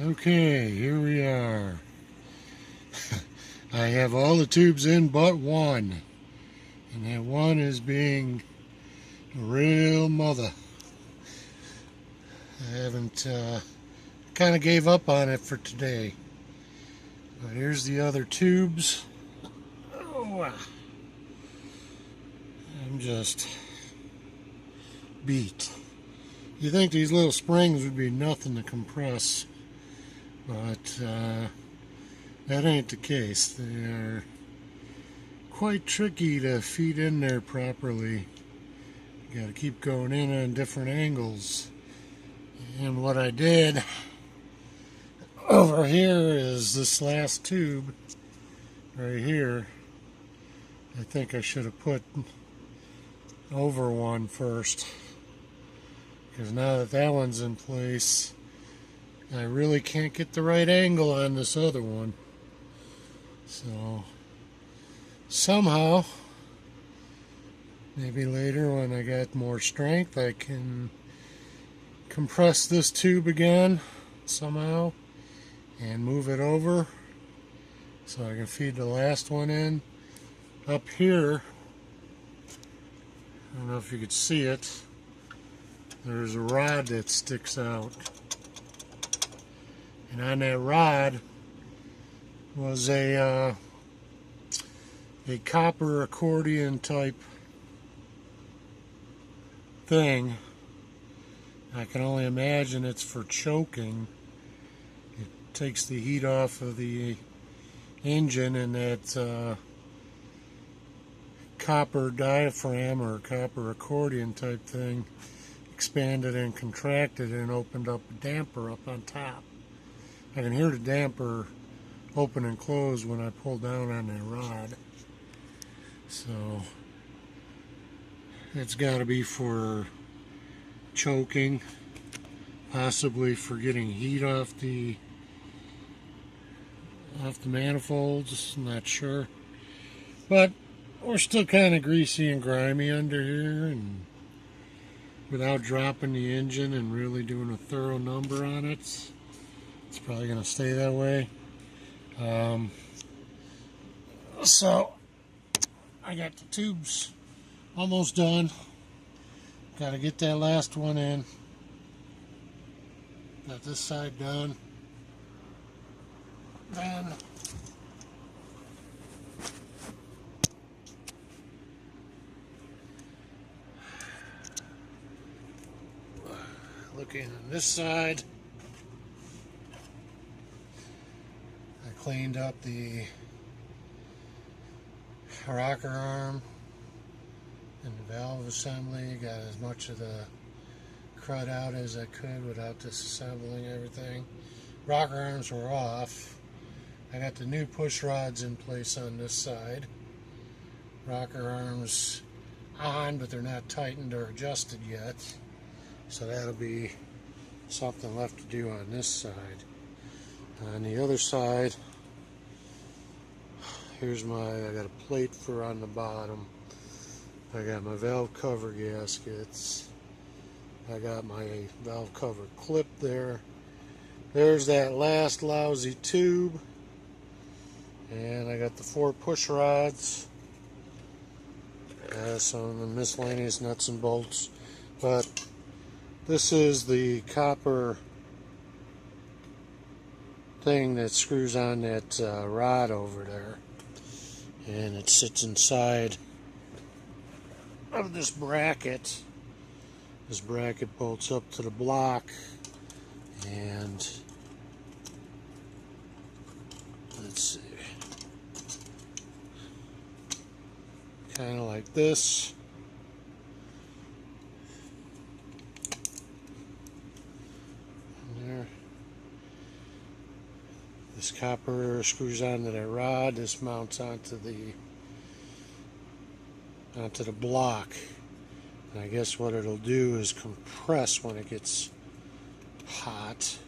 Okay, here we are. I have all the tubes in but one. And that one is being a real mother. I haven't, kind of gave up on it for today. But here's the other tubes. Oh, I'm just beat. You think these little springs would be nothing to compress, but that ain't the case. They are quite tricky to feed in there properly. You got to keep going in on different angles. And what I did over here is this last tube right here. I think I should have put over one first, because now that that one's in place, I really can't get the right angle on this other one. So somehow, maybe later when I got more strength, I can compress this tube again somehow and move it over so I can feed the last one in. Up here, I don't know if you could see it, there's a rod that sticks out, and on that rod was a copper accordion type thing. I can only imagine it's for choking. It takes the heat off of the engine, and that copper diaphragm or copper accordion type thing expanded and contracted and opened up a damper up on top. I can hear the damper open and close when I pull down on that rod. So it's got to be for choking, possibly for getting heat off the manifolds. I'm not sure, but we're still kind of greasy and grimy under here, and without dropping the engine and really doing a thorough number on it, it's probably going to stay that way. So I got the tubes almost done. Got to get that last one in. Got this side done. Then looking on this side, I cleaned up the rocker arm and the valve assembly, got as much of the crud out as I could without disassembling everything. Rocker arms were off. I got the new push rods in place on this side. Rocker arms on, but they're not tightened or adjusted yet. So that'll be something left to do on this side. On the other side, here's I got a plate for on the bottom. I got my valve cover gaskets. I got my valve cover clip there. There's that last lousy tube. And I got the 4 push rods. Some of the miscellaneous nuts and bolts. But this is the copper thing that screws on that rod over there. And it sits inside of this bracket. This bracket bolts up to the block, and let's see, kind of like this. And there. This copper screws onto that rod. This mounts onto the block. And I guess what it'll do is compress when it gets hot,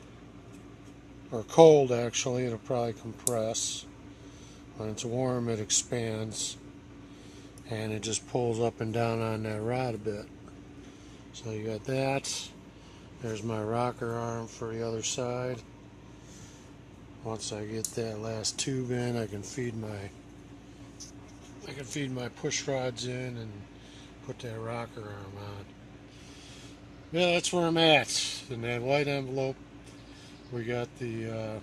or cold actually. It'll probably compress. When it's warm, it expands, and it just pulls up and down on that rod a bit. So you got that. There's my rocker arm for the other side. Once I get that last tube in, I can feed my push rods in and put that rocker arm on. Yeah, that's where I'm at. In that white envelope, we got the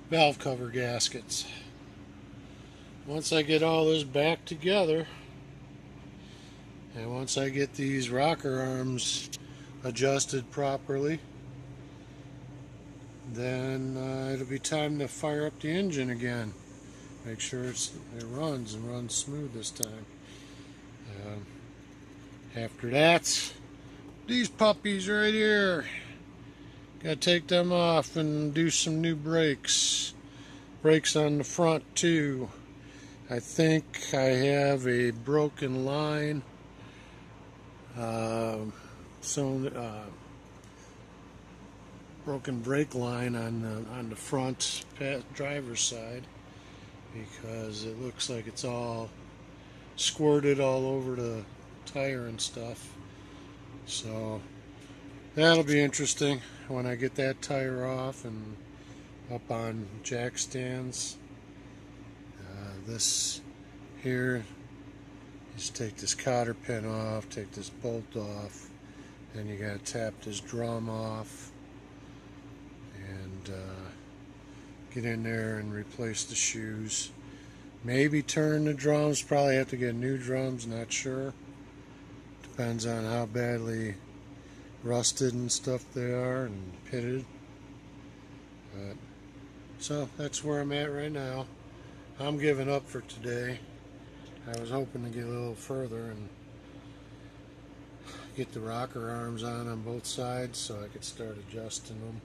valve cover gaskets. Once I get all this back together, and once I get these rocker arms adjusted properly, then it'll be time to fire up the engine again. Make sure it runs and runs smooth this time. After that, these puppies right here, gotta take them off and do some new brakes. Brakes on the front too. I think I have a broken line. Broken brake line on the front driver's side, because it looks like it's all squirted all over the tire and stuff. So that'll be interesting when I get that tire off and up on jack stands. This here, just take this cotter pin off, take this bolt off, then you gotta tap this drum off and get in there and replace the shoes. Maybe turn the drums, probably have to get new drums, not sure. Depends on how badly rusted and stuff they are and pitted. So that's where I'm at right now. I'm giving up for today. I was hoping to get a little further and get the rocker arms on both sides so I could start adjusting them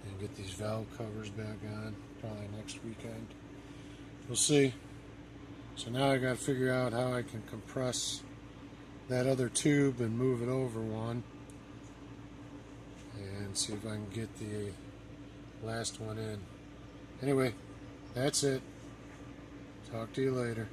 and get these valve covers back on probably next weekend. We'll see. So now I got to figure out how I can compress that other tube and move it over one and see if I can get the last one in. Anyway, that's it. Talk to you later.